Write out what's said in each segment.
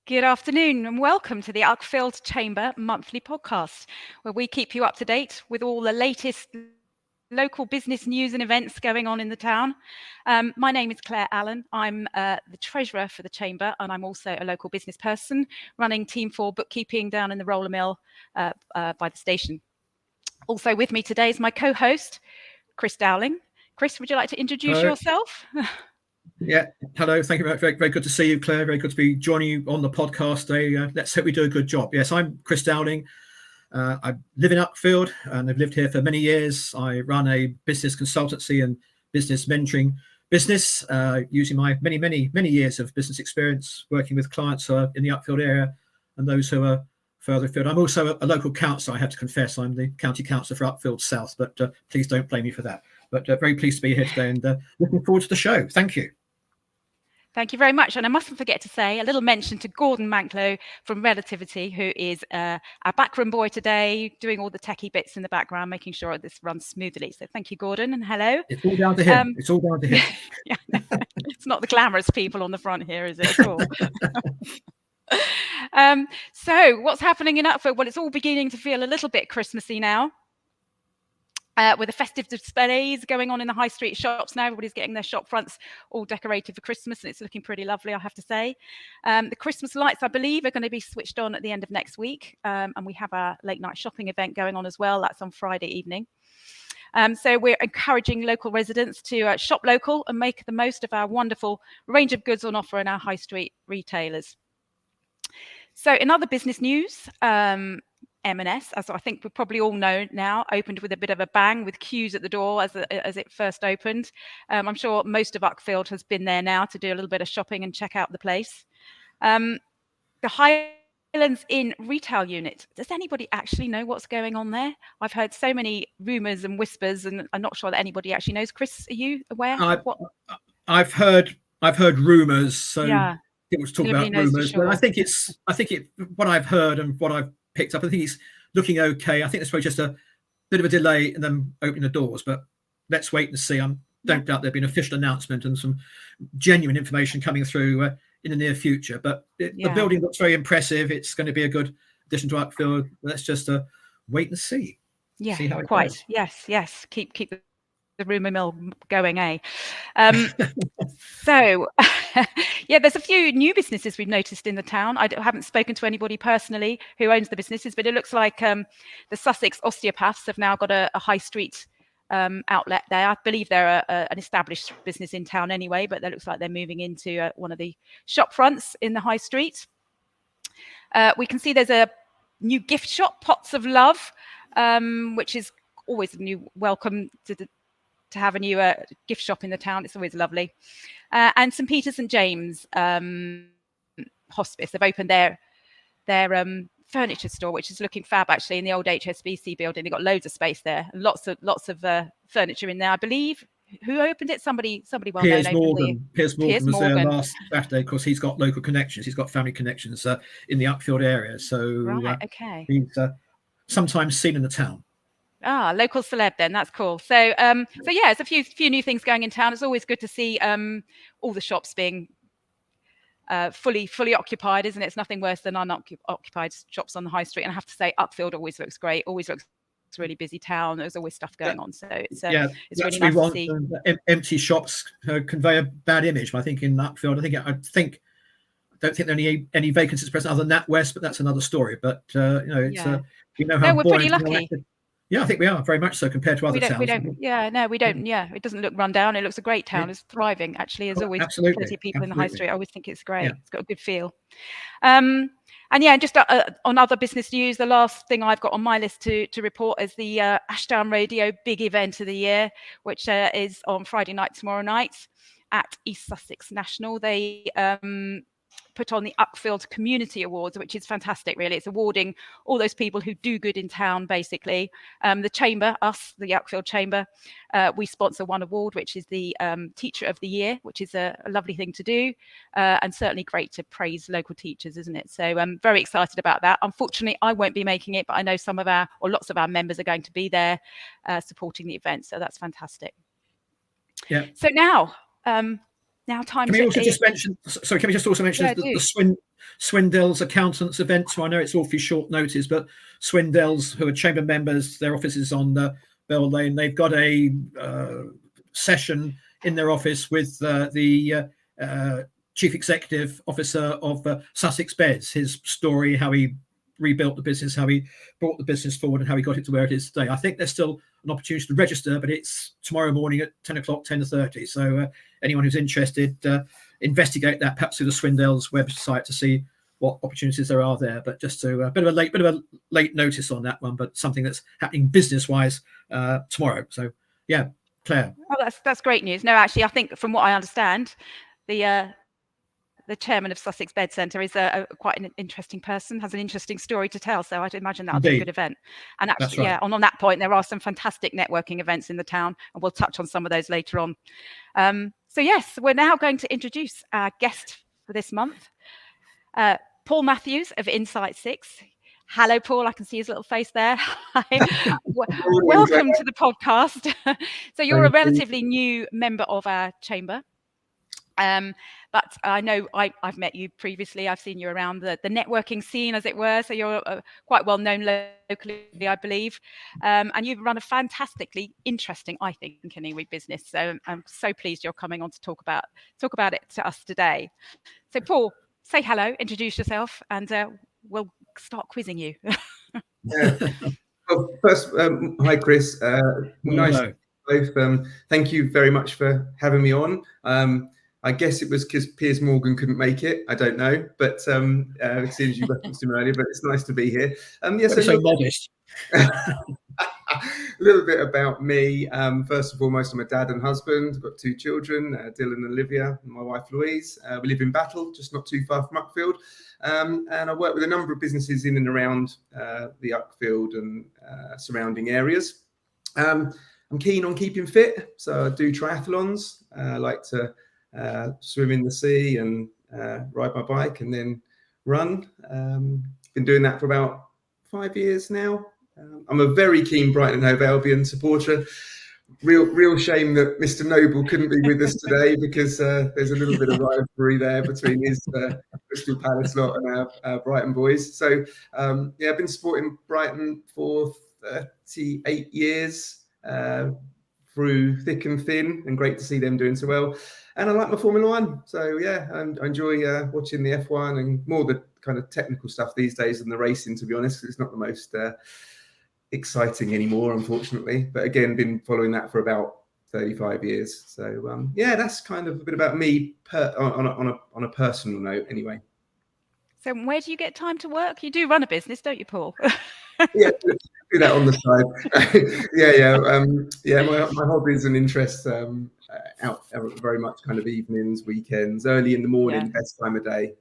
Good afternoon and welcome to the Uckfield Chamber monthly podcast, where we keep you up to date with all the latest local business news and events going on in the town. My name is Claire Allen. I'm the treasurer for the chamber, and I'm also a local business person running Team 4 bookkeeping down in the roller mill by the station. Also with me today is my co-host, Chris Dowling. Chris, would you like to introduce yourself? Yeah, hello. Thank you very much. Very good to see you, Claire. Very good to be joining you on the podcast today. Let's hope we do a good job. Yes, I'm Chris Dowling. I live in Uckfield and I've lived here for many years. I run a business consultancy and business mentoring business using my many years of business experience working with clients in the Uckfield area and those who are further afield. I'm also a local councillor, I have to confess. I'm the county councillor for Uckfield South, but please don't blame me for that. But very pleased to be here today and looking forward to the show. Thank you. Thank you very much. And I mustn't forget to say a little mention to Gordon Manklow from Relativity, who is our backroom boy today, doing all the techie bits in the background, making sure this runs smoothly. So thank you, Gordon, and hello. It's all down to him. It's all down to him. Yeah, it's not the glamorous people on the front here, is it, at all? So what's happening in Uckfield? Well, it's all beginning to feel a little bit Christmassy now. With the festive displays going on in the high street shops now. Everybody's getting their shop fronts all decorated for Christmas, and it's looking pretty lovely, I have to say. The Christmas lights, I believe, are going to be switched on at the end of next week, and we have our late night shopping event going on as well. That's on Friday evening. So we're encouraging local residents to shop local and make the most of our wonderful range of goods on offer in our high street retailers. So in other business news, M&S, as I think we probably all know now, opened with a bit of a bang with queues at the door as it first opened. I'm sure most of Uckfield has been there now to do a little bit of shopping and check out the place. The Highlands Inn retail unit. Does anybody actually know what's going on there? I've heard so many rumours and whispers, and I'm not sure that anybody actually knows. Chris, are you aware? I've heard rumours, so yeah. people talk about rumours, but I think what I've heard and what I've picked up, I think it's looking okay. I think it's probably just a bit of a delay in them opening the doors, but let's wait and see. I don't doubt there'll be an official announcement and some genuine information coming through in the near future. But the building looks very impressive. It's going to be a good addition to Uckfield. Let's just wait and see. Yeah, see how it quite. goes. Yes. Keep the rumour mill going, So yeah, there's a few new businesses we've noticed in the town. I haven't spoken to anybody personally who owns the businesses, but it looks like the Sussex osteopaths have now got a high street outlet there. I believe they're an established business in town anyway, but it looks like they're moving into one of the shop fronts in the high street. We can see there's a new gift shop, Pots of Love, which is always a new welcome to have a new gift shop in the town. It's always lovely. And St Peter's and James Hospice, they've opened their furniture store, which is looking fab actually, in the old HSBC building. They've got loads of space there, and lots of furniture in there. I believe, who opened it? Somebody well known. Piers Morgan was there last Saturday. Of course, he's got local connections. He's got family connections in the Uckfield area. So right, okay. He's sometimes seen in the town. Local celeb then. That's cool. So yeah, it's a few new things going in town. It's always good to see all the shops being fully occupied, isn't it? It's nothing worse than unoccupied shops on the high street. And I have to say, Uckfield always looks great. Always looks a really busy town. There's always stuff going on. So it's really nice to see. Empty shops convey a bad image. I think in Uckfield, I don't think there are any vacancies present other than NatWest, but that's another story. But we know how we're pretty lucky. Yeah, I think we are very much so compared to other towns. We don't. Yeah, it doesn't look run down. It looks a great town. It's thriving. Actually, there's always plenty of people in the high street. I always think it's great. Yeah. It's got a good feel. And just on other business news, the last thing I've got on my list to report is the Ashdown Radio big event of the year, which is on Friday night, tomorrow night, at East Sussex National. They put on the Uckfield Community Awards, which is fantastic, really. It's awarding all those people who do good in town, basically. The Chamber, the Uckfield Chamber, we sponsor one award, which is the Teacher of the Year, which is a lovely thing to do, and certainly great to praise local teachers, isn't it? So I'm very excited about that. Unfortunately, I won't be making it, but I know lots of our members are going to be there supporting the event, so that's fantastic. Yeah. So now time. Can we also just mention? Sorry, can we just also mention the Swindell's accountants event. So I know it's awfully short notice, but Swindell's, who are chamber members, their office is on Bell Lane. They've got a session in their office with the Chief Executive Officer of Sussex Beds. His story, how he rebuilt the business, how he brought the business forward, and how he got it to where it is today. I think there's still an opportunity to register, but it's tomorrow morning at 10 o'clock, 10:30. So anyone who's interested, investigate that perhaps through the Swindell's website to see what opportunities there are there. But just to a bit of a late notice on that one, but something that's happening business-wise tomorrow. So yeah, Claire. Oh, that's great news. No, actually, I think from what I understand, the chairman of Sussex Bed Centre is quite an interesting person, has an interesting story to tell. So I'd imagine that'll be a good event. And actually, right. Yeah, on that point, there are some fantastic networking events in the town, and we'll touch on some of those later on. So yes, we're now going to introduce our guest for this month, Paul Matthews of Insight 6. Hello, Paul. I can see his little face there. Welcome to the podcast. So you're a relatively new member of our chamber. But I know I've met you previously. I've seen you around the networking scene, as it were. So you're quite well known locally, I believe. And you've run a fantastically interesting, I think, anyway, business. So I'm so pleased you're coming on to talk about it to us today. So Paul, say hello, introduce yourself, and we'll start quizzing you. Well, first, hi, Chris. Nice to both. Thank you very much for having me on. I guess it was because Piers Morgan couldn't make it. I don't know, but as soon as you referenced him earlier, but it's nice to be here. Yes, so modest. A little bit about me. First and foremost, I'm a dad and husband. I've got 2 children, Dylan and Olivia, and my wife Louise. We live in Battle, just not too far from Uckfield. And I work with a number of businesses in and around the Uckfield and surrounding areas. I'm keen on keeping fit, so I do triathlons. I like to swim in the sea and ride my bike and then run. Been doing that for about 5 years now. I'm a very keen Brighton and Hove Albion supporter. Real shame that Mr. Noble couldn't be with us today, because there's a little bit of rivalry there between his Crystal Palace lot and our Brighton boys. So yeah, I've been supporting Brighton for 38 years through thick and thin, and great to see them doing so well. And I like my Formula One, so yeah, I enjoy watching the F1 and more the kind of technical stuff these days than the racing, to be honest. It's not the most exciting anymore, unfortunately. But again, been following that for about 35 years. So yeah, that's kind of a bit about me on a personal note, anyway. So where do you get time to work? You do run a business, don't you, Paul? Yeah, do that on the side. Yeah. My hobbies and interests out very much kind of evenings, weekends, early in the morning, best time of day.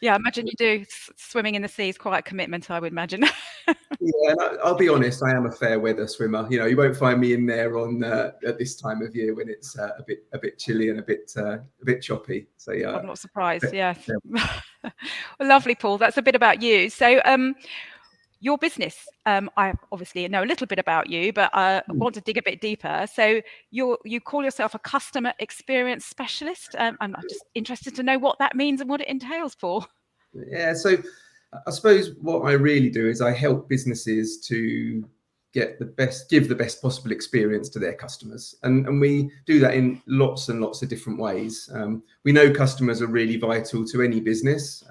Yeah, I imagine you do. Swimming in the sea is quite a commitment, I would imagine. Yeah, and I'll be honest, I am a fair weather swimmer. You know, you won't find me in there on at this time of year when it's a bit chilly and a bit choppy. So yeah, I'm not surprised. Yeah. Well, lovely, Paul. That's a bit about you. So your business, I obviously know a little bit about you, but I want to dig a bit deeper. So you call yourself a customer experience specialist. I'm just interested to know what that means and what it entails, Paul. Yeah, so I suppose what I really do is I help businesses to give the best possible experience to their customers. And we do that in lots and lots of different ways. We know customers are really vital to any business.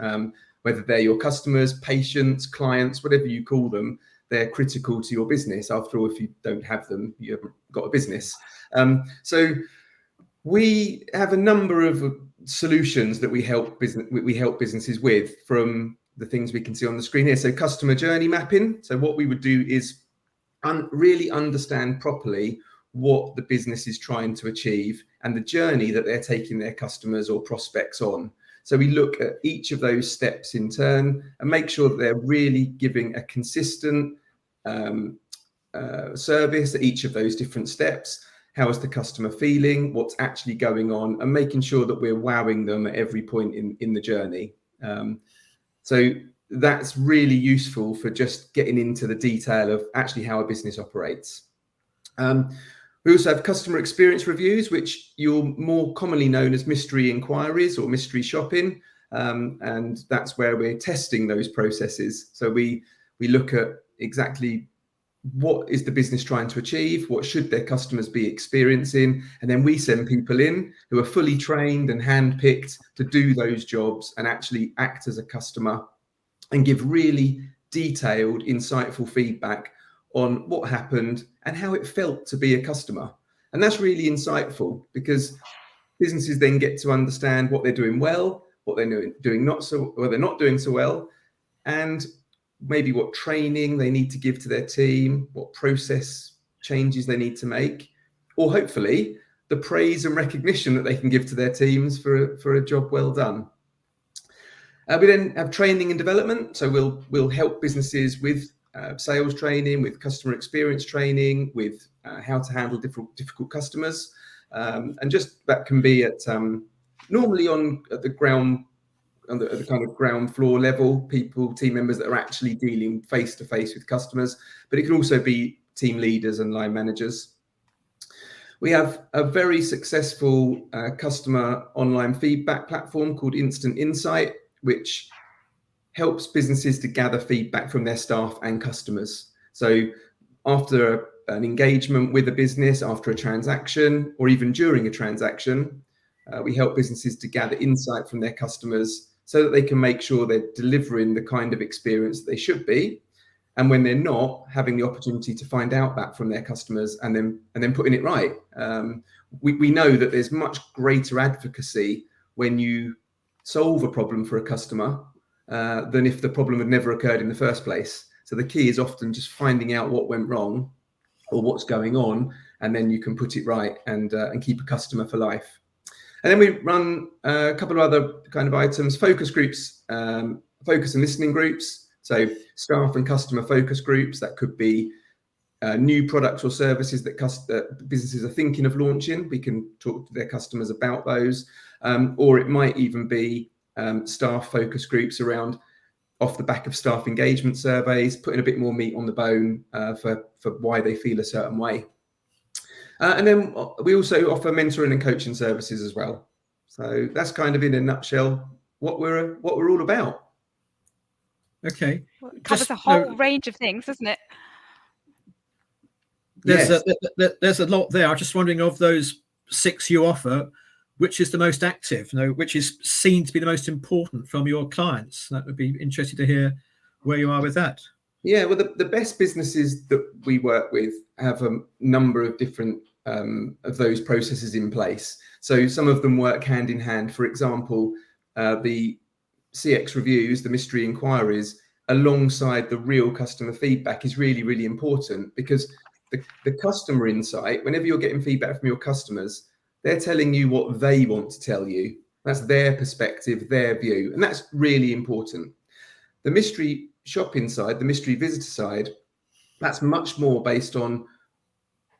Whether they're your customers, patients, clients, whatever you call them, they're critical to your business. After all, if you don't have them, you haven't got a business. So we have a number of solutions that we help businesses with, from the things we can see on the screen here. So customer journey mapping. So what we would do is really understand properly what the business is trying to achieve and the journey that they're taking their customers or prospects on. So we look at each of those steps in turn and make sure that they're really giving a consistent service at each of those different steps. How is the customer feeling? What's actually going on? And making sure that we're wowing them at every point in the journey. So that's really useful for just getting into the detail of actually how a business operates. We also have customer experience reviews, which you're more commonly known as mystery inquiries or mystery shopping. and that's where we're testing those processes. So we look at exactly what is the business trying to achieve, what should their customers be experiencing, and then we send people in who are fully trained and handpicked to do those jobs and actually act as a customer and give really detailed, insightful feedback on what happened and how it felt to be a customer. And that's really insightful, because businesses then get to understand what they're doing well, what they're doing not so, or they're not doing so well, and maybe what training they need to give to their team, what process changes they need to make, or hopefully the praise and recognition that they can give to their teams for a job well done. We then have training and development. So we'll help businesses with sales training, with customer experience training, with how to handle difficult customers. And just that can be at normally at the kind of ground floor level, team members that are actually dealing face to face with customers, but it can also be team leaders and line managers. We have a very successful customer online feedback platform called Instant Insight, which helps businesses to gather feedback from their staff and customers. So after an engagement with a business, after a transaction, or even during a transaction, we help businesses to gather insight from their customers so that they can make sure they're delivering the kind of experience that they should be. And when they're not, having the opportunity to find out that from their customers and then putting it right. We know that there's much greater advocacy when you solve a problem for a customer than if the problem had never occurred in the first place. So the key is often just finding out what went wrong or what's going on, and then you can put it right and keep a customer for life. And then we run a couple of other kind of items, focus groups, focus and listening groups. So staff and customer focus groups, that could be new products or services that businesses are thinking of launching. We can talk to their customers about those. Or it might even be staff focus groups around, off the back of staff engagement surveys, putting a bit more meat on the bone for why they feel a certain way. And then we also offer mentoring and coaching services as well. So that's kind of in a nutshell what we're all about. Okay. Well, it covers a whole range of things, doesn't it? There's a lot there. I'm just wondering, of those 6 you offer, which is the most active, which is seen to be the most important from your clients? That would be interesting to hear where you are with that. Yeah, well, the best businesses that we work with have a number of different of those processes in place. So some of them work hand in hand. For example, the CX reviews, the mystery inquiries, alongside the real customer feedback is really, really important, because the customer insight, whenever you're getting feedback from your customers, they're telling you what they want to tell you. That's their perspective, their view, and that's really important. The mystery shopping side, the mystery visitor side, that's much more based on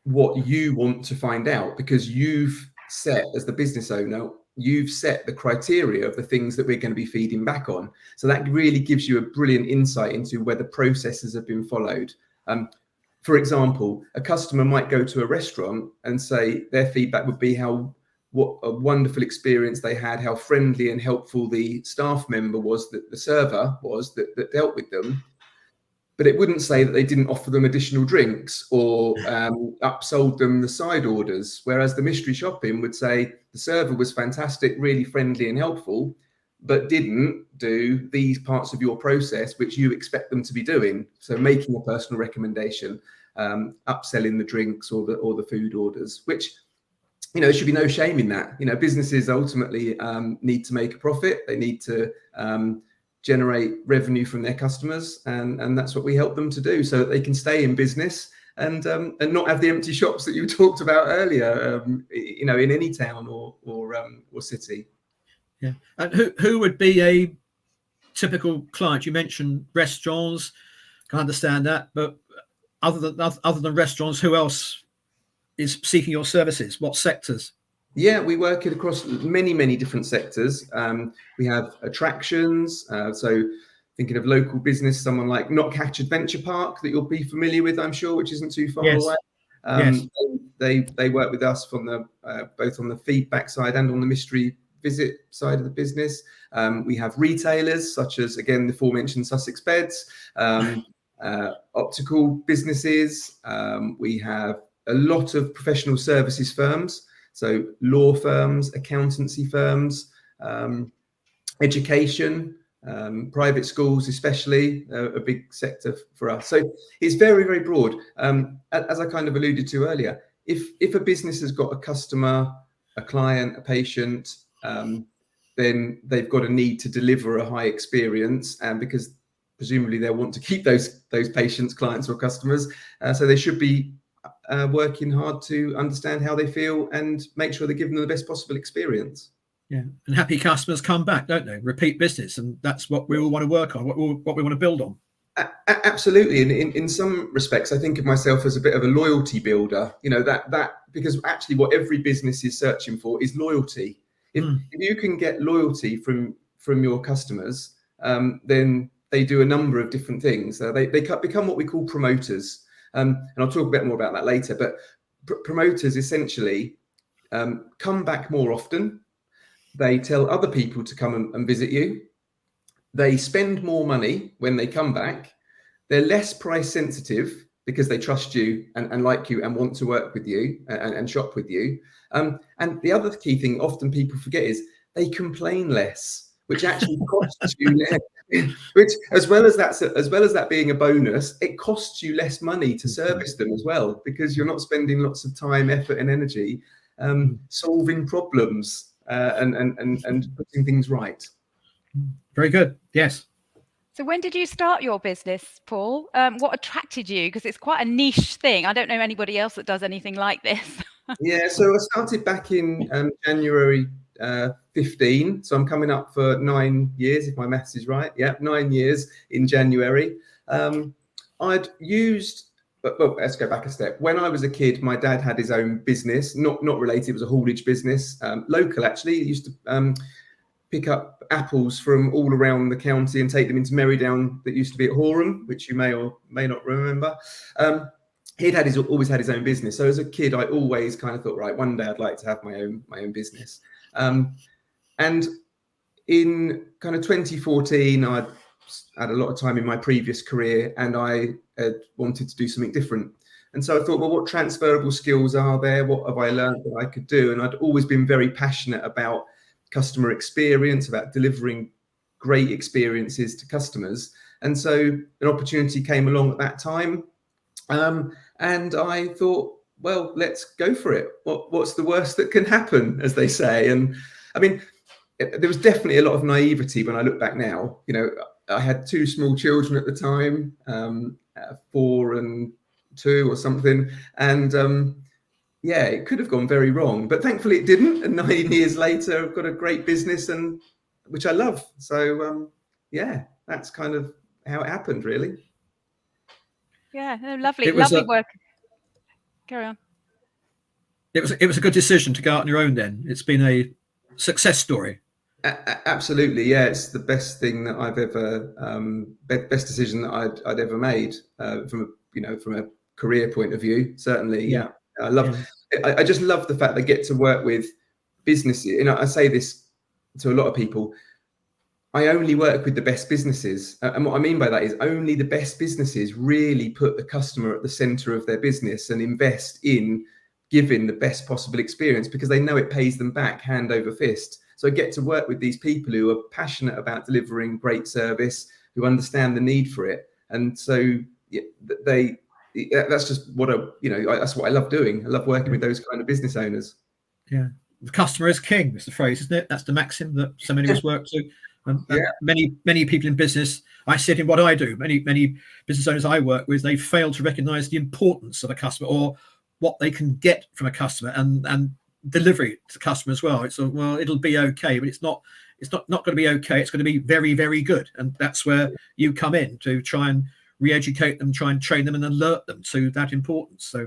what you want to find out, because you've set, as the business owner, you've set the criteria of the things that we're going to be feeding back on. So that really gives you a brilliant insight into whether processes have been followed. For example, a customer might go to a restaurant and say their feedback would be what a wonderful experience they had, how friendly and helpful the staff member was, that the server was that dealt with them. But it wouldn't say that they didn't offer them additional drinks or upsold them the side orders. Whereas the mystery shopping would say the server was fantastic, really friendly and helpful, but didn't do these parts of your process which you expect them to be doing. So making a personal recommendation, upselling the drinks or the food orders, which, there should be no shame in that. Businesses ultimately need to make a profit. They need to generate revenue from their customers, and that's what we help them to do, so that they can stay in business and not have the empty shops that you talked about earlier, in any town or city. Yeah. And who would be a typical client? You mentioned restaurants, can understand that, but other than restaurants, who else is seeking your services? What sectors? Yeah, we work it across many, many different sectors. We have attractions. So thinking of local business, someone like Knockhatch Adventure Park that you'll be familiar with, I'm sure, which isn't too far away. Yes. They work with us from both on the feedback side and on the mystery visit side of the business. We have retailers such as, again, the aforementioned Sussex Beds, optical businesses. We have a lot of professional services firms, so law firms, accountancy firms, education, private schools especially, a big sector for us. So it's very, very broad. As I kind of alluded to earlier, if a business has got a customer, a client, a patient, then they've got a need to deliver a high experience, and because presumably they'll want to keep those patients, clients, or customers. So they should be working hard to understand how they feel and make sure they're giving them the best possible experience. Yeah, and happy customers come back, don't they? Repeat business, and that's what we all want to work on, what we want to build on. Absolutely, and in some respects, I think of myself as a bit of a loyalty builder. You know, that because actually, what every business is searching for is loyalty. If you can get loyalty from your customers, then they do a number of different things. They become what we call promoters, and I'll talk a bit more about that later. But promoters essentially come back more often. They tell other people to come and visit you. They spend more money when they come back. They're less price sensitive because they trust you and like you and want to work with you and shop with you. And the other key thing often people forget is they complain less, which actually costs you less. Which, as well as that being a bonus, it costs you less money to service them as well, because you're not spending lots of time, effort, and energy solving problems. And putting things right. Very good. Yes. So when did you start your business, Paul? What attracted you? Because it's quite a niche thing. I don't know anybody else that does anything like this. Yeah, so I started back in January 15. So I'm coming up for 9 years, if my maths is right. Yeah, 9 years in January. I'd used... Well, let's go back a step. When I was a kid, my dad had his own business, not related. It was a haulage business, local actually. He used to pick up apples from all around the county and take them into Merrydown that used to be at Horham, which you may or may not remember. He'd always had his own business. So as a kid, I always kind of thought, right, one day I'd like to have my own business. And in kind of 2014, I had a lot of time in my previous career, and I wanted to do something different. And so I thought, well, what transferable skills are there? What have I learned that I could do? And I'd always been very passionate about customer experience, about delivering great experiences to customers. And so an opportunity came along at that time. And I thought, well, let's go for it. What's the worst that can happen, as they say? And I mean, there was definitely a lot of naivety when I look back now. You know, I had 2 small children at the time, 4 and 2 or something. And yeah, it could have gone very wrong, but thankfully it didn't. And 9 years later, I've got a great business, and which I love. So yeah, that's kind of how it happened, really. Yeah, lovely work. Carry on. It was a good decision to go out on your own then. It's been a success story. Absolutely, yeah. It's the best thing that I've ever, best decision that I'd ever made from a career point of view. Certainly, yeah. I just love the fact that I get to work with businesses. You know, I say this to a lot of people. I only work with the best businesses, and what I mean by that is only the best businesses really put the customer at the center of their business and invest in giving the best possible experience, because they know it pays them back hand over fist. So I get to work with these people who are passionate about delivering great service, who understand the need for it, and so that's just what that's what I love doing. I love working with those kind of business owners. Yeah, the customer is king. It's the phrase, isn't it? That's the maxim that so many of us work to. And many people in business, I see it in what I do. Many business owners I work with, they fail to recognise the importance of a customer or what they can get from a customer and delivery to the customer as well. It's it'll be okay, but it's not going to be okay. It's going to be very, very good, and that's where you come in to try and re-educate them, try and train them, and alert them to that importance. So.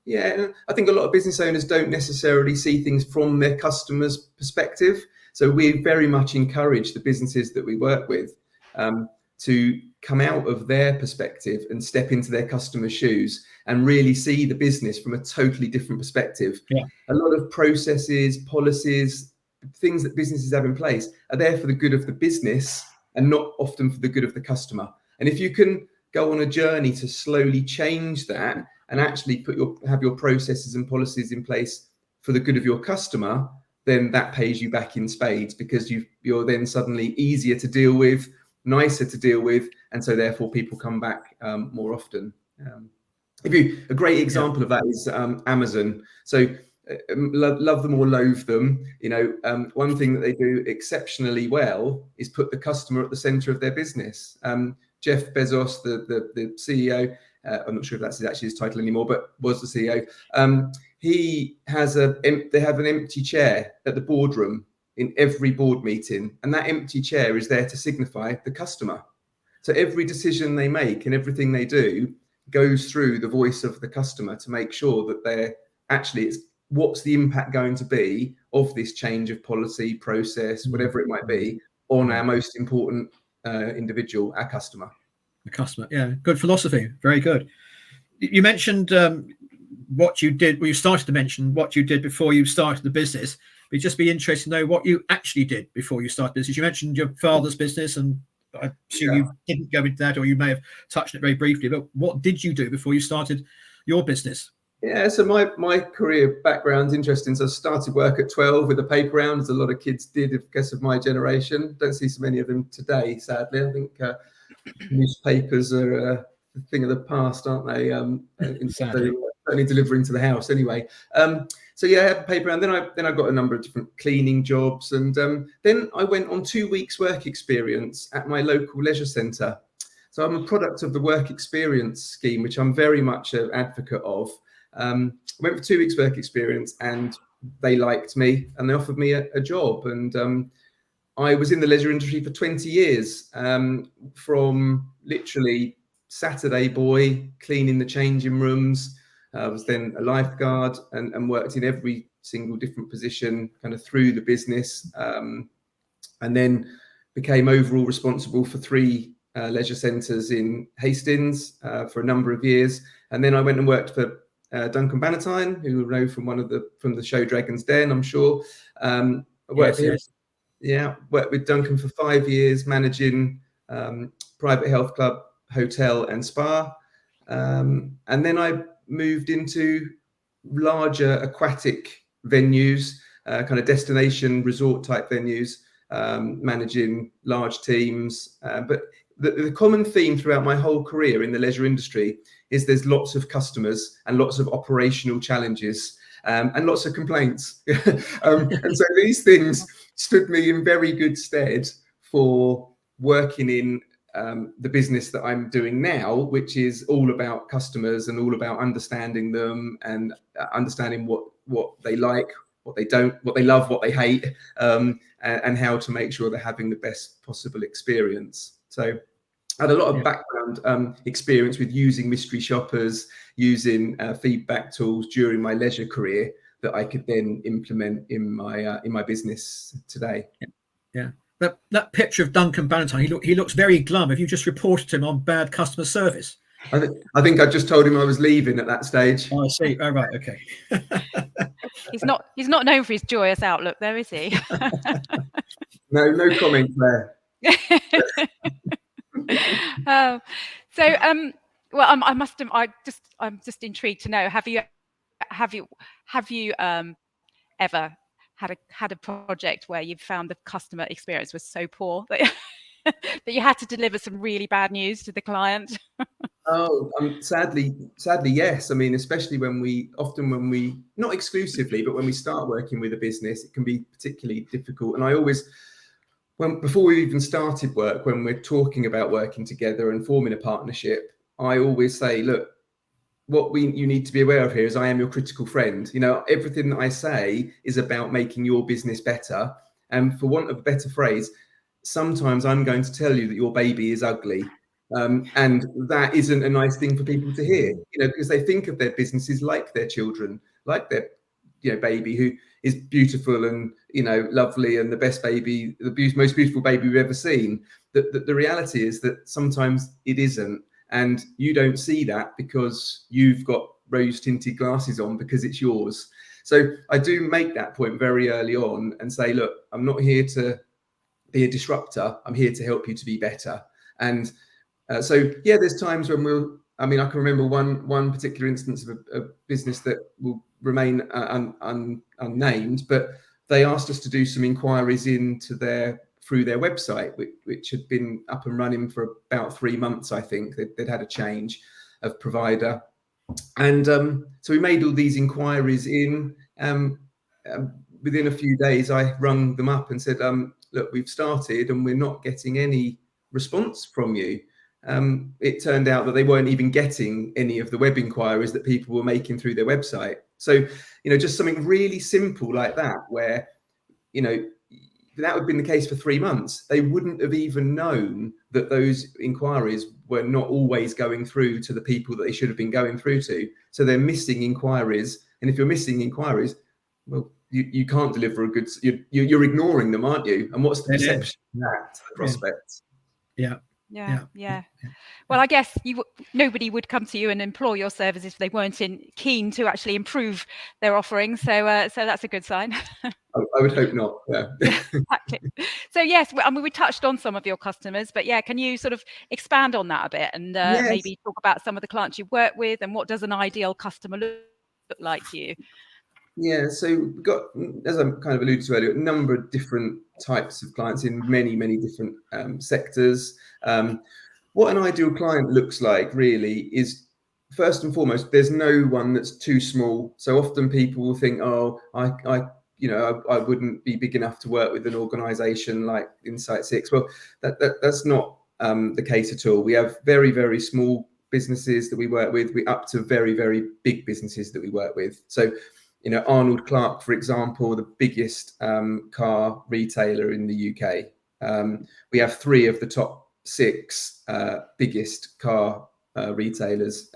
Yeah, and I think a lot of business owners don't necessarily see things from their customers' perspective. So we very much encourage the businesses that we work with to come out of their perspective and step into their customers' shoes and really see the business from a totally different perspective. Yeah. A lot of processes, policies, things that businesses have in place are there for the good of the business and not often for the good of the customer. And if you can go on a journey to slowly change that and actually have your processes and policies in place for the good of your customer, then that pays you back in spades, because you're then suddenly easier to deal with, nicer to deal with, and so therefore people come back more often. A great example of that is Amazon. So love them or loathe them, one thing that they do exceptionally well is put the customer at the center of their business. Jeff Bezos, the CEO, I'm not sure if that's actually his title anymore, but was the CEO. They have an empty chair at the boardroom in every board meeting, and that empty chair is there to signify the customer. So every decision they make and everything they do goes through the voice of the customer to make sure that what's the impact going to be of this change of policy, process, whatever it might be, on our most important individual, our customer. The customer, yeah, good philosophy, very good. You mentioned what you did. Well, you started to mention what you did before you started the business. But it'd just be interesting to know what you actually did before you started business. You mentioned your father's business, and I assume you didn't go into that, or you may have touched it very briefly. But what did you do before you started your business? Yeah, so my career background's interesting. So I started work at 12 with a paper round, as a lot of kids did, I guess, of my generation. Don't see so many of them today, sadly. I think newspapers are a thing of the past, aren't they? Sadly. Certainly delivering to the house anyway. So yeah, I had a paper round. Then I got a number of different cleaning jobs, and then I went on 2 weeks work experience at my local leisure centre. So I'm a product of the work experience scheme, which I'm very much an advocate of. I went for 2 weeks work experience, and they liked me and they offered me a job. And I was in the leisure industry for 20 years, from literally Saturday boy cleaning the changing rooms. I was then a lifeguard and worked in every single different position kind of through the business, and then became overall responsible for 3 leisure centres in Hastings for a number of years. And then I went and worked for Duncan Bannatyne, who you know from the show Dragon's Den, I'm sure. I worked worked with Duncan for 5 years, managing private health club, hotel and spa. And then I moved into larger aquatic venues, kind of destination resort type venues, managing large teams. But the common theme throughout my whole career in the leisure industry is there's lots of customers and lots of operational challenges, and lots of complaints. And so these things stood me in very good stead for working in the business that I'm doing now, which is all about customers and all about understanding them and understanding what they like, what they don't, what they love, what they hate, and how to make sure they're having the best possible experience. So I had a lot of background experience with using mystery shoppers, using feedback tools during my leisure career that I could then implement in my business today. Yeah. That picture of Duncan Bannatyne, he looks very glum. Have you just reported him on bad customer service? I think I just told him I was leaving at that stage. Oh, I see. Oh, right. Okay. He's not known for his joyous outlook, though, is he? No comment there. Well, I'm just intrigued to know, have you ever had a project where you found the customer experience was so poor that that you had to deliver some really bad news to the client? Sadly, yes. I mean, especially when we not exclusively, but when we start working with a business, it can be particularly difficult. And I always, before we even started work, when we're talking about working together and forming a partnership, I always say, look, what you need to be aware of here is I am your critical friend. Everything that I say is about making your business better. And for want of a better phrase, sometimes I'm going to tell you that your baby is ugly. And that isn't a nice thing for people to hear, because they think of their businesses like their children, like their baby who is beautiful and lovely and the best baby, the most beautiful baby we've ever seen. The reality is that sometimes it isn't, and you don't see that because you've got rose tinted glasses on because it's yours. So I do make that point very early on and say, look, I'm not here to be a disruptor. I'm here to help you to be better. And so, yeah, there's times when I can remember one particular instance of a business that will remain unnamed, but they asked us to do some inquiries through their website, which had been up and running for about 3 months, I think. They'd had a change of provider. And so we made all these inquiries in. Within a few days, I rung them up and said, look, we've started and we're not getting any response from you. It turned out that they weren't even getting any of the web inquiries that people were making through their website. So, just something really simple like that, where, that would have been the case for 3 months. They wouldn't have even known that those inquiries were not always going through to the people that they should have been going through to. So they're missing inquiries. And if you're missing inquiries, well, you can't deliver a good, you're ignoring them, aren't you? And what's the perception of that to the prospects? Yeah. Well, I guess nobody would come to you and employ your services if they weren't keen to actually improve their offering. So that's a good sign. I would hope not. Yeah. Exactly. So yes, we touched on some of your customers, but can you sort of expand on that a bit and Yes. maybe talk about some of the clients you work with and what does an ideal customer look like to you? Yeah, so we've got, as I kind of alluded to earlier, a number of different types of clients in many, many different sectors. What an ideal client looks like really is, first and foremost, there's no one that's too small. So often people will think, oh, I wouldn't be big enough to work with an organisation like Insight 6. Well, that's not the case at all. We have very, very small businesses that we work with. We up to very, very big businesses that we work with. So, Arnold Clark, for example, the biggest car retailer in the UK. We have 3 of the top 6 biggest car retailers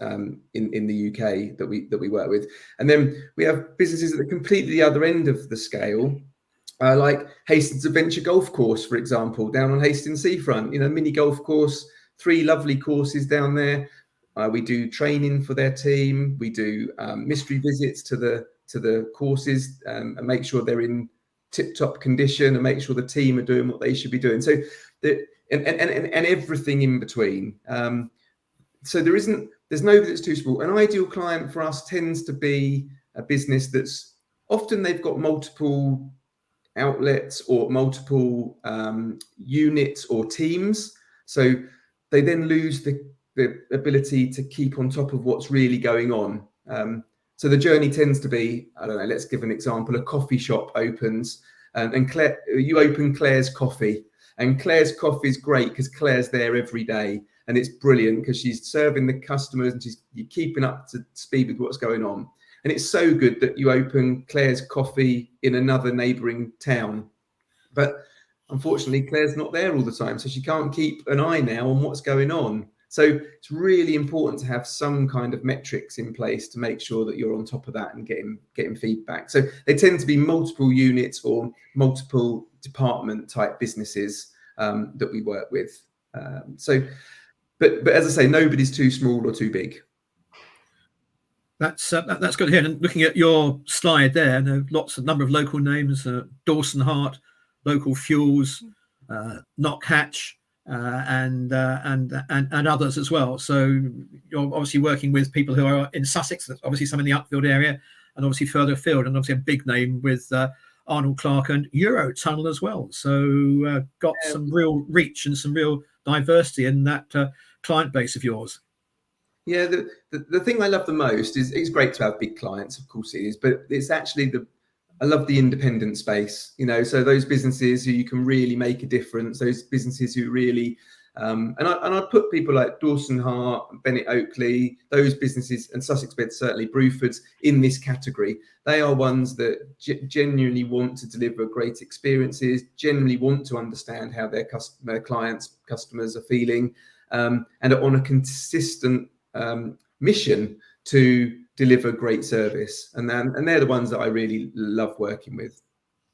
in the UK that we work with, and then we have businesses at the completely other end of the scale, like Hastings Adventure Golf Course, for example, down on Hastings Seafront. Mini golf course, 3 lovely courses down there. We do training for their team. We do mystery visits to the courses and make sure they're in tip-top condition and make sure the team are doing what they should be doing. So and everything in between. So there's nobody that's too small. An ideal client for us tends to be a business that's often they've got multiple outlets or multiple units or teams. So they then lose the ability to keep on top of what's really going on. So the journey tends to be, I don't know, let's give an example. A coffee shop opens and you open Claire's Coffee. And Claire's Coffee is great because Claire's there every day. And it's brilliant because she's serving the customers and you're keeping up to speed with what's going on. And it's so good that you open Claire's Coffee in another neighbouring town. But unfortunately, Claire's not there all the time. So she can't keep an eye now on what's going on. So it's really important to have some kind of metrics in place to make sure that you're on top of that and getting feedback. So they tend to be multiple units or multiple department type businesses that we work with. But as I say, nobody's too small or too big. That's good to hear. And looking at your slide there, number of local names: Dawson Hart, Local Fuels, Knockhatch, and others as well. So you're obviously working with people who are in Sussex, obviously some in the Uckfield area, and obviously further afield, and obviously a big name with Arnold Clark and Eurotunnel as well. So got some real reach and some real diversity in that client base of yours. Yeah, the thing I love the most is it's great to have big clients, of course it is, but it's actually I love the independent space, so those businesses who you can really make a difference, those businesses who really, and I'd put people like Dawson Hart, Bennett Oakley, those businesses, and Sussex Beds, certainly Bruford's, in this category. They are ones that genuinely want to deliver great experiences, genuinely want to understand how their customers are feeling, and are on a consistent mission to deliver great service, and they're the ones that I really love working with.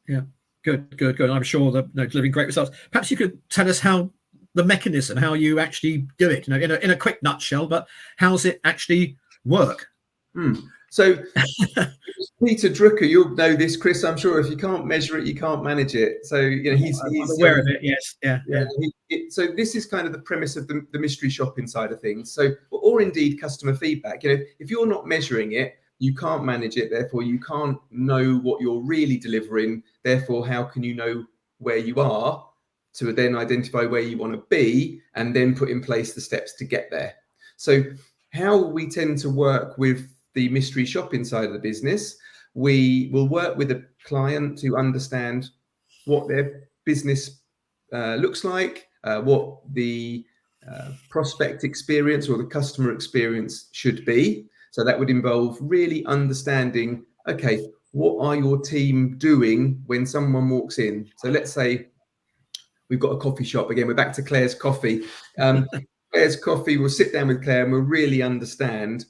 Yeah, good. I'm sure that delivering great results. Perhaps you could tell us how the mechanism, how you actually do it, in a quick nutshell, but how's it actually work? So Peter Drucker, you'll know this, Chris. I'm sure if you can't measure it, you can't manage it. So he's aware of it. Yes, yeah. So this is kind of the premise of the mystery shopping side of things. So, or indeed customer feedback. If you're not measuring it, you can't manage it. Therefore, you can't know what you're really delivering. Therefore, how can you know where you are to then identify where you want to be and then put in place the steps to get there? So, how we tend to work with the mystery shopping side of the business, we will work with a client to understand what their business looks like, what the prospect experience or the customer experience should be. So that would involve really understanding, okay, what are your team doing when someone walks in? So let's say we've got a coffee shop. Again, we're back to Claire's Coffee. Claire's Coffee, we'll sit down with Claire and we'll really understand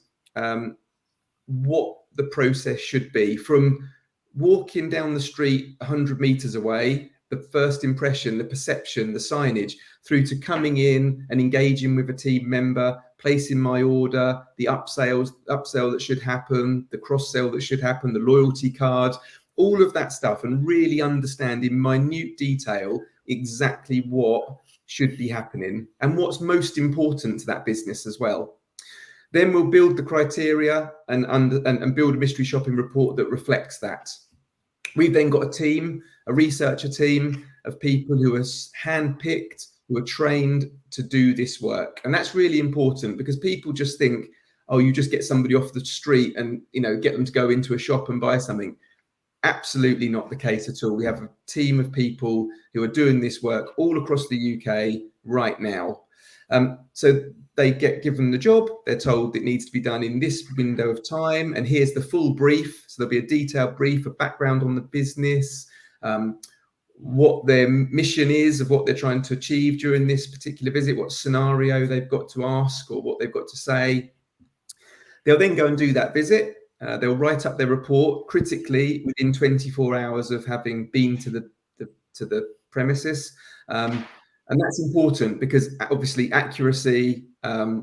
what the process should be from walking down the street 100 meters away, the first impression, the perception, the signage, through to coming in and engaging with a team member, placing my order, the upsell that should happen, the cross-sell that should happen, the loyalty card, all of that stuff, and really understand in minute detail exactly what should be happening and what's most important to that business as well. Then we'll build the criteria and build a mystery shopping report that reflects that. We've then got a researcher team of people who are handpicked, who are trained to do this work. And that's really important because people just think, oh, you just get somebody off the street and get them to go into a shop and buy something. Absolutely not the case at all. We have a team of people who are doing this work all across the UK right now. So they get given the job, they're told it needs to be done in this window of time, and here's the full brief. So there'll be a detailed brief, a background on the business, what their mission is of what they're trying to achieve during this particular visit, what scenario they've got to ask or what they've got to say. They'll then go and do that visit. They'll write up their report critically within 24 hours of having been to the premises. And that's important because obviously accuracy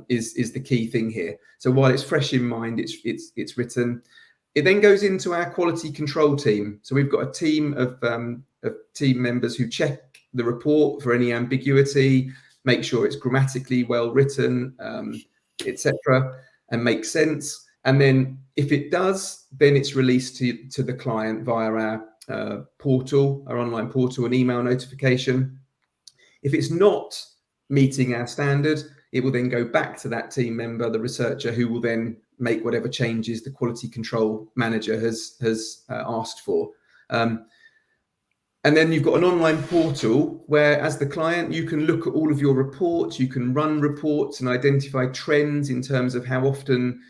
is the key thing here. So while it's fresh in mind, it's written. It then goes into our quality control team. So we've got a team of team members who check the report for any ambiguity, make sure it's grammatically well written, etc., and makes sense. And then if it does, then it's released to the client via our portal, our online portal, an email notification. If it's not meeting our standard, it will then go back to that team member, the researcher, who will then make whatever changes the quality control manager has asked for. And then you've got an online portal where, as the client, you can look at all of your reports, you can run reports and identify trends in terms of how often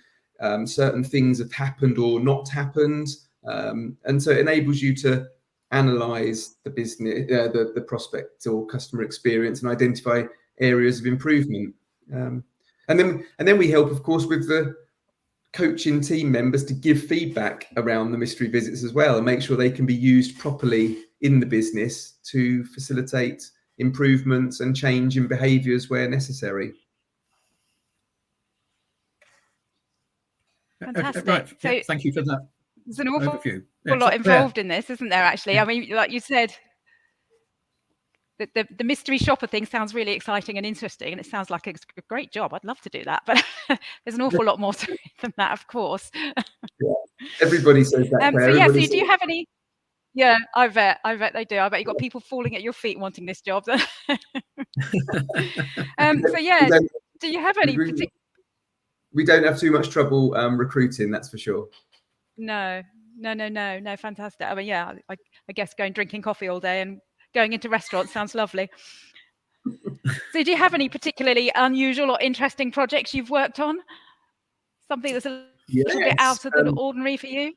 certain things have happened or not happened. And so it enables you to analyze the business, the prospect or customer experience, and identify areas of improvement. And then we help, of course, with the coaching team members to give feedback around the mystery visits as well, and make sure they can be used properly in the business to facilitate improvements and change in behaviours where necessary. Fantastic. Right. So yeah, thank you for that. There's an awful overview. lot involved in this, isn't there, actually? Yeah. I mean, like you said, the mystery shopper thing sounds really exciting and interesting, and it sounds like a great job. I'd love to do that, but there's an awful lot more to it than that, of course. Yeah. Everybody says that. So yeah, so do you have any? Yeah, I bet they do. I bet you've got people falling at your feet wanting this job. So yeah, do you have any particular? We don't have too much trouble recruiting, that's for sure. No, fantastic. I mean, yeah, I guess going drinking coffee all day and going into restaurants sounds lovely. So do you have any particularly unusual or interesting projects you've worked on? Something that's a little bit out of the ordinary for you?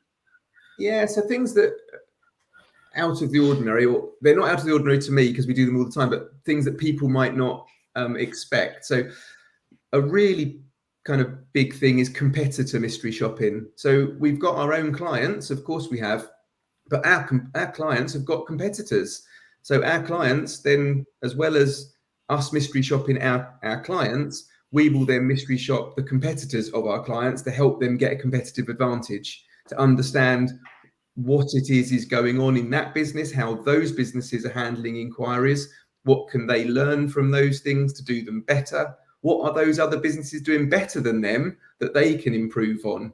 Yeah, so things that out of the ordinary, or they're not out of the ordinary to me because we do them all the time, but things that people might not expect. So a really kind of big thing is competitor mystery shopping. So we've got our own clients, of course we have, but our clients have got competitors. So our clients then, as well as us mystery shopping our clients, we will then mystery shop the competitors of our clients to help them get a competitive advantage, to understand what it is going on in that business, how those businesses are handling inquiries, what can they learn from those things to do them better, what are those other businesses doing better than them that they can improve on.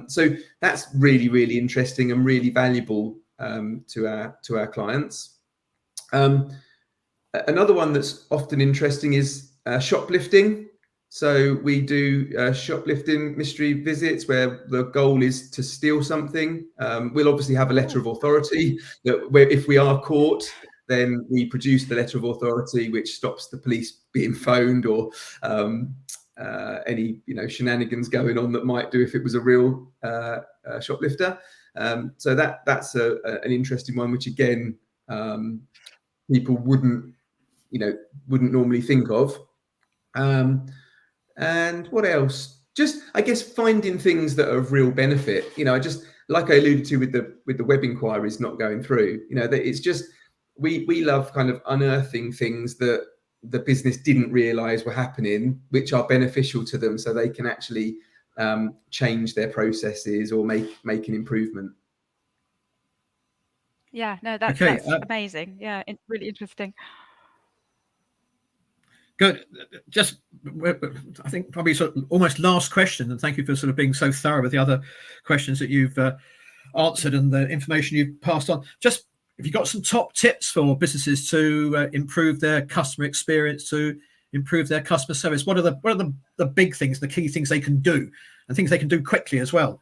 So that's really, really interesting and really valuable to our clients. Another one that's often interesting is shoplifting. So we do shoplifting mystery visits where the goal is to steal something. We'll obviously have a letter of authority that where if we are caught, then we produce the letter of authority, which stops the police being phoned or any shenanigans going on that might do if it was a real shoplifter. So that's an interesting one, which again people wouldn't normally think of. And what else? Just, I guess, finding things that are of real benefit. Just like I alluded to with the web inquiries not going through. That it's just we love kind of unearthing things that the business didn't realise were happening, which are beneficial to them, so they can actually change their processes or make an improvement. Yeah, no, that's amazing. Yeah, it's really interesting. Good. Just, I think probably sort of almost last question, and thank you for sort of being so thorough with the other questions that you've answered and the information you've passed on. Just, if you've got some top tips for businesses to improve their customer experience, to improve their customer service, what are the big things, the key things they can do, and things they can do quickly as well?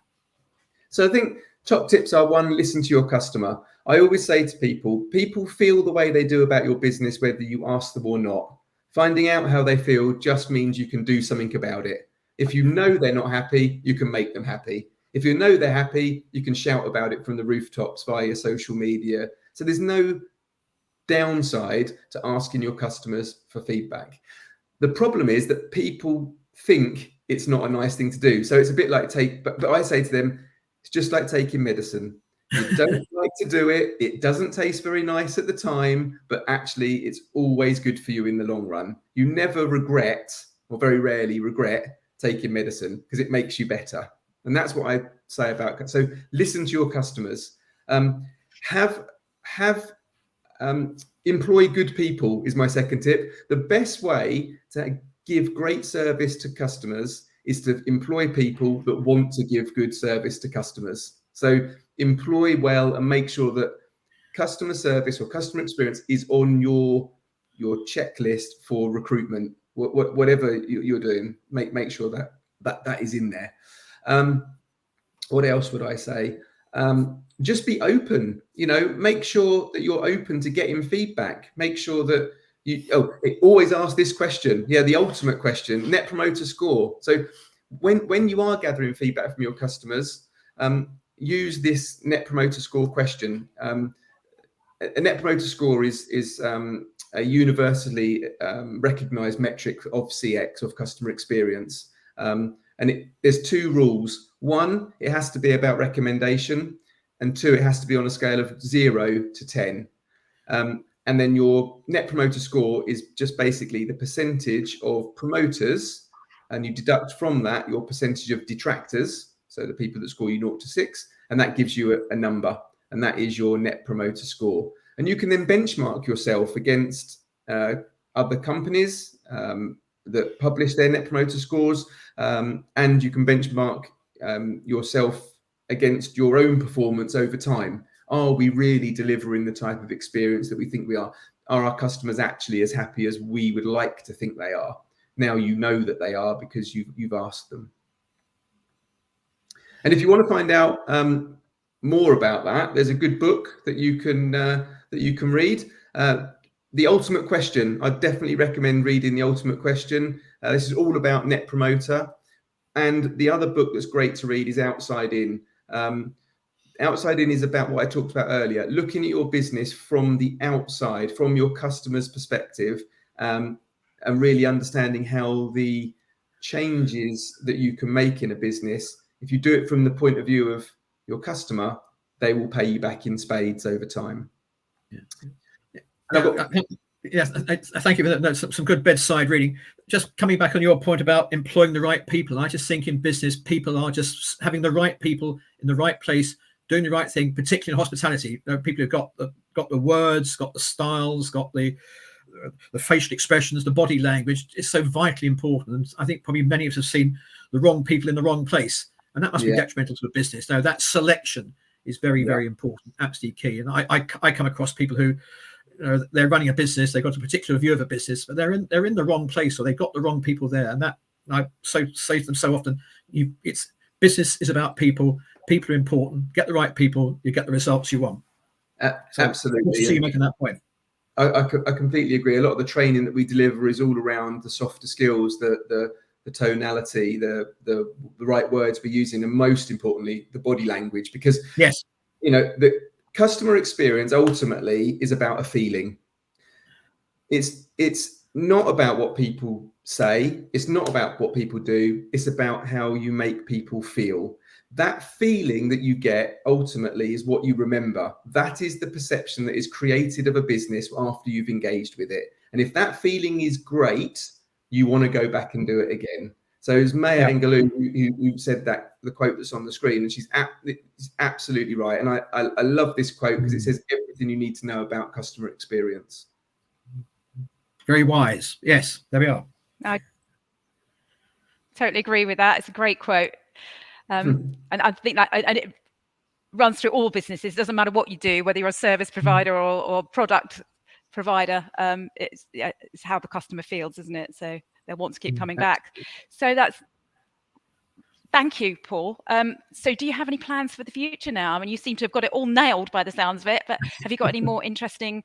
So I think top tips are: one, listen to your customer. I always say to people feel the way they do about your business, whether you ask them or not. Finding out how they feel just means you can do something about it. If you know they're not happy, you can make them happy. If you know they're happy, you can shout about it from the rooftops via social media. So there's no downside to asking your customers for feedback. The problem is that people think it's not a nice thing to do. So it's a bit like but I say to them, it's just like taking medicine. You don't like to do it. It doesn't taste very nice at the time, but actually it's always good for you in the long run. You never regret, or very rarely regret, taking medicine because it makes you better. And that's what I say about. So listen to your customers. Employ good people is my second tip. The best way to give great service to customers is to employ people that want to give good service to customers. So employ well and make sure that customer service or customer experience is on your checklist for recruitment. Whatever you're doing, make sure that is in there. What else would I say? Just be open. Make sure that you're open to getting feedback. Make sure that always ask this question. Yeah, the ultimate question: Net Promoter Score. So when you are gathering feedback from your customers, use this Net Promoter Score question. A Net Promoter Score is a universally recognized metric of CX, of customer experience. And there's two rules. One, it has to be about recommendation, and two, it has to be on a scale of 0 to 10. And then your Net Promoter Score is just basically the percentage of promoters, and you deduct from that your percentage of detractors, so the people that score you 0 to 6, and that gives you a number, and that is your Net Promoter Score. And you can then benchmark yourself against other companies that publish their Net Promoter Scores, and you can benchmark yourself against your own performance over time. Are we really delivering the type of experience that we think we are? Are our customers actually as happy as we would like to think they are? Now you know that they are because you've asked them. And if you want to find out more about that, there's a good book that you can read. The Ultimate Question. I definitely recommend reading The Ultimate Question. This is all about Net Promoter. And the other book that's great to read is Outside In. Outside In is about what I talked about earlier, looking at your business from the outside, from your customer's perspective, and really understanding how the changes that you can make in a business, if you do it from the point of view of your customer, they will pay you back in spades over time. Yeah. Yes, thank you for that. No, some good bedside reading. Just coming back on your point about employing the right people, I just think in business, people are just having the right people in the right place, doing the right thing, particularly in hospitality. People who've got the words, got the styles, got the facial expressions, the body language is so vitally important. And I think probably many of us have seen the wrong people in the wrong place, and that must be detrimental to a business. Now, that selection is very, very important, absolutely key. And I come across people who, they're running a business, they've got a particular view of a business, but they're in the wrong place, or they've got the wrong people there. And that I say to them so often, it's business is about people. People are important. Get the right people, you get the results you want. So Absolutely. I see you making that point. I completely agree. A lot of the training that we deliver is all around the softer skills, the tonality, the right words we're using, and most importantly, the body language. Because yes, the customer experience ultimately is about a feeling. It's not about what people say. It's not about what people do. It's about how you make people feel. That feeling that you get ultimately is what you remember. That is the perception that is created of a business after you've engaged with it. And if that feeling is great, you want to go back and do it again. So it's Maya Angelou who said that, the quote that's on the screen, and she's absolutely right. And I love this quote because it says everything you need to know about customer experience. Very wise. Yes, there we are. I totally agree with that. It's a great quote. And I think that, and it runs through all businesses. It doesn't matter what you do, whether you're a service provider or product provider. It's how the customer feels, isn't it? So they'll want to keep coming back. So thank you, Paul. So do you have any plans for the future now? I mean, you seem to have got it all nailed by the sounds of it, but have you got any more interesting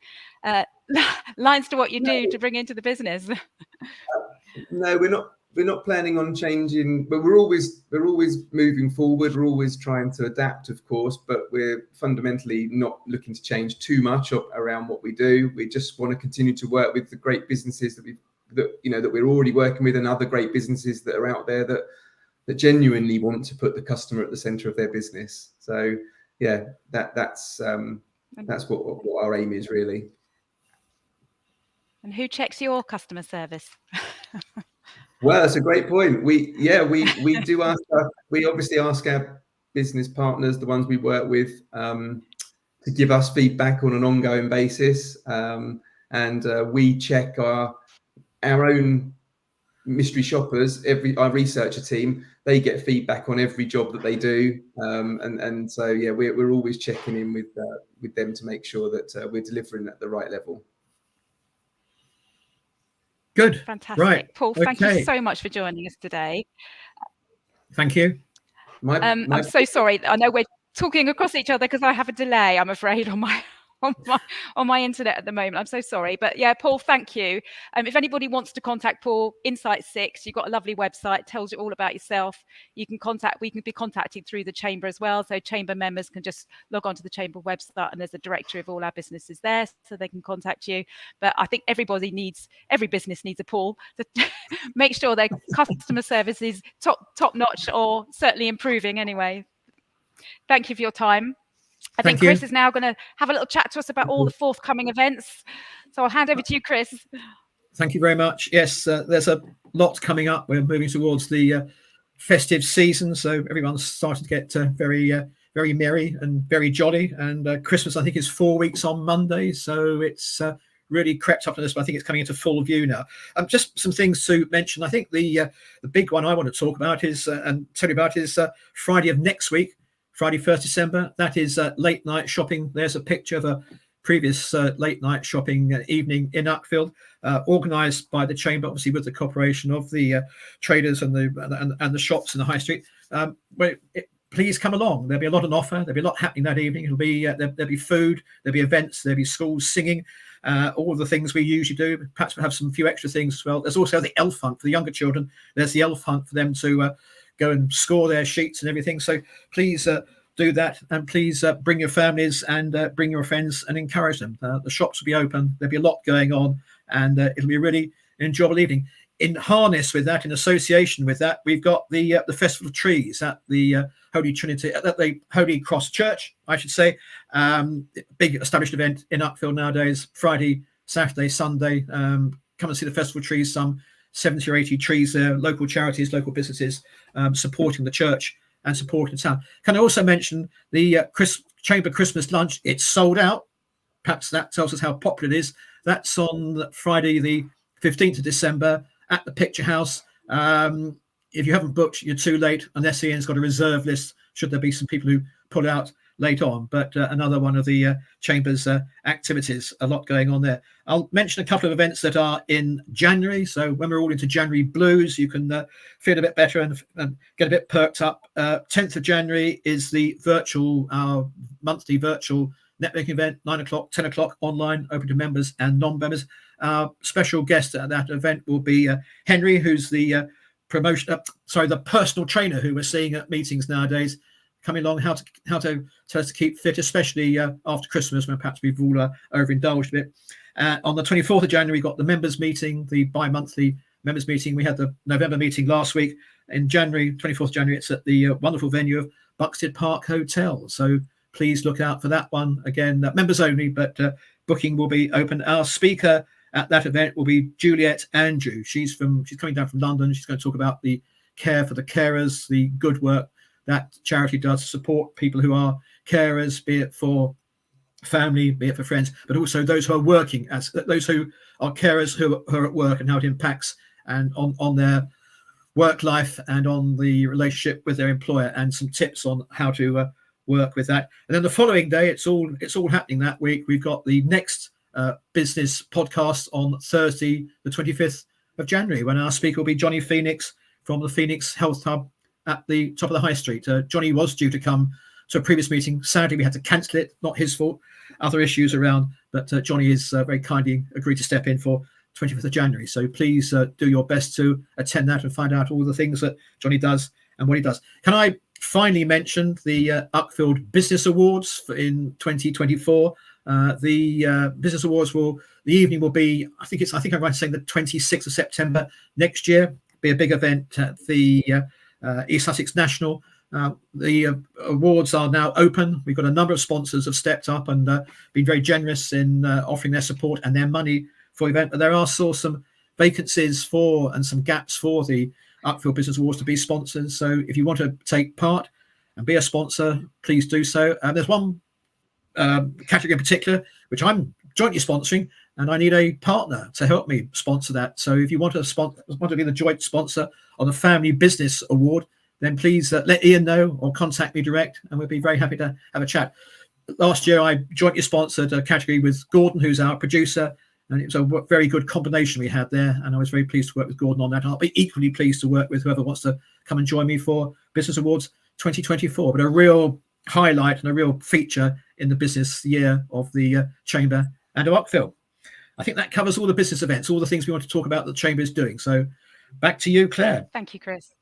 lines to what you do to bring into the business? No, we're not planning on changing, but we're always moving forward. We're always trying to adapt, of course, but we're fundamentally not looking to change too much around what we do. We just want to continue to work with the great businesses that we're already working with, and other great businesses that are out there that genuinely want to put the customer at the center of their business. So yeah, that's what our aim is, really. And who checks your customer service? Well, that's a great point. We do ask. We obviously ask our business partners, the ones we work with, to give us feedback on an ongoing basis, and we check our own mystery shoppers. Our researcher team, they get feedback on every job that they do, and so yeah, we're always checking in with them to make sure that we're delivering at the right level. Good. Fantastic. Right. Paul, thank you so much for joining us today. Thank you. I'm so sorry. I know we're talking across each other because I have a delay, I'm afraid, on my internet at the moment. I'm so sorry. But yeah, Paul, thank you. If anybody wants to contact Paul, Insight 6, you've got a lovely website, tells you all about yourself. We can be contacted through the chamber as well. So chamber members can just log on to the chamber website, and there's a directory of all our businesses there, so they can contact you. But I think every business needs a Paul to make sure their customer service is top notch, or certainly improving anyway. Thank you for your time. I think Chris is now going to have a little chat to us about all the forthcoming events. So I'll hand over to you, Chris. Thank you very much. Yes, there's a lot coming up. We're moving towards the festive season, so everyone's starting to get very merry and very jolly. And Christmas, I think, is 4 weeks on Monday, so it's really crept up on us, but I think it's coming into full view now. Just some things to mention. I think the big one I want to talk about is and tell you about is Friday of next week. Friday, 1st December, that is late night shopping. There's a picture of a previous late night shopping evening in Uckfield, organised by the Chamber, obviously with the cooperation of the traders and the shops in the high street. Please come along. There'll be a lot on offer. There'll be a lot happening that evening. It'll be there'll be food, there'll be events, there'll be schools singing, all of the things we usually do. Perhaps we'll have some few extra things as well. There's also the elf hunt for the younger children. There's the elf hunt for them to go and score their sheets and everything. So please do that, and please bring your families and bring your friends and encourage them. The shops will be open. There'll be a lot going on, and it'll be a really enjoyable evening. In harness with that, in association with that, we've got the Festival of Trees at the Holy Trinity, at the Holy Cross Church, I should say. Big established event in Uckfield nowadays, Friday Saturday, Sunday. Come and see the festival trees. Some 70 or 80 trees there. Local charities, local businesses supporting the church and supporting the town. Can I also mention the Chamber Christmas lunch? It's sold out. Perhaps that tells us how popular it is. That's on Friday, the 15th of December at the Picture House. If you haven't booked, you're too late, unless Ian's got a reserve list, should there be some people who pull out late on. But another one of the Chamber's activities, a lot going on there. I'll mention a couple of events that are in January. So when we're all into January blues, you can feel a bit better and get a bit perked up. 10th of January is the our monthly virtual networking event, 9 o'clock, 10 o'clock, online, open to members and non-members. Our special guest at that event will be Henry, who's the the personal trainer who we're seeing at meetings nowadays, coming along how to tell us to keep fit, especially after Christmas, when perhaps we've all overindulged a bit. On the 24th of January, we got the members meeting, the bi-monthly members meeting. We had the November meeting last week. In January, 24th of January, it's at the wonderful venue of Buxted Park Hotel. So please look out for that one. Again, members only, but booking will be open. Our speaker at that event will be Juliet Andrew. She's coming down from London. She's going to talk about the care for the carers, the good work that charity does to support people who are carers, be it for family, be it for friends, but also those who are working, as those who are carers who are at work, and how it impacts and on their work life and on the relationship with their employer, and some tips on how to work with that. And then the following day, it's all happening that week. We've got the next business podcast on Thursday, the 25th of January, when our speaker will be Johnny Phoenix from the Phoenix Health Hub at the top of the high street. Johnny was due to come to a previous meeting. Sadly, we had to cancel it. Not his fault. Other issues around, but Johnny is very kindly agreed to step in for 25th of January. So please do your best to attend that and find out all the things that Johnny does and what he does. Can I finally mention the Uckfield Business Awards in 2024? The Business Awards the evening will be, I think I'm right in saying the 26th of September next year. Be a big event at the East Sussex National. The awards are now open. We've got a number of sponsors have stepped up and been very generous in offering their support and their money for the event. But there are still some vacancies and some gaps for the Uckfield Business Awards to be sponsors. So if you want to take part and be a sponsor, please do so. There's one category in particular which I'm jointly sponsoring, and I need a partner to help me sponsor that. So if you want to be the joint sponsor on the Family Business Award, then please let Ian know or contact me direct, and we'll be very happy to have a chat. Last year, I jointly sponsored a category with Gordon, who's our producer, and it was a very good combination we had there, and I was very pleased to work with Gordon on that. I'll be equally pleased to work with whoever wants to come and join me for Business Awards 2024, but a real highlight and a real feature in the business year of the Chamber and of Uckfield. I think that covers all the business events, all the things we want to talk about that the Chamber is doing. So back to you, Claire. Thank you, Chris.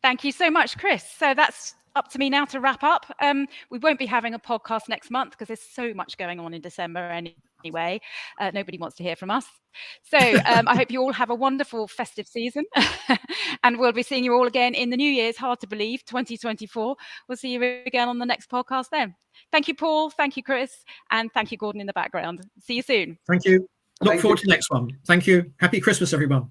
Thank you so much, Chris. So that's up to me now to wrap up. We won't be having a podcast next month because there's so much going on in December anyway. Nobody wants to hear from us. So I hope you all have a wonderful festive season. And we'll be seeing you all again in the new year's, hard to believe, 2024. We'll see you again on the next podcast then. Thank you, Paul. Thank you, Chris. And thank you, Gordon, in the background. See you soon. Thank you. Look forward to the next one. Thank you. Happy Christmas, everyone.